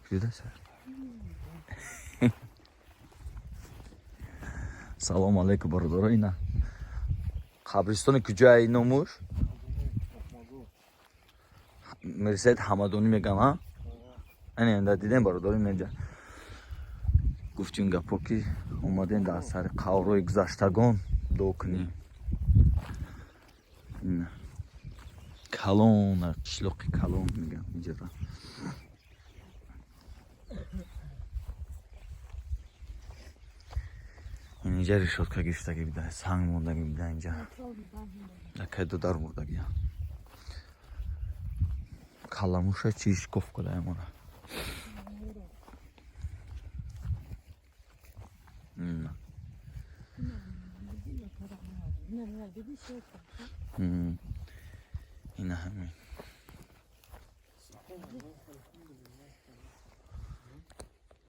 دیده سر. سلام علیکم برادران. اینا قبرستان کجای نامور؟ مرسید حمدانی میگم ها. اینجا دیدین برادران اینجا گفتیم گپا که اومدین در سر قوروی گذشتگان دو کنیم. کلون قشلق کلون میگم اینجا را. اینجا ریشاد که گشتگی بیده سنگ موندگی بیده اینجا یکی دو در موردگی کلموشه چیش کف کده ایمونه اینه همین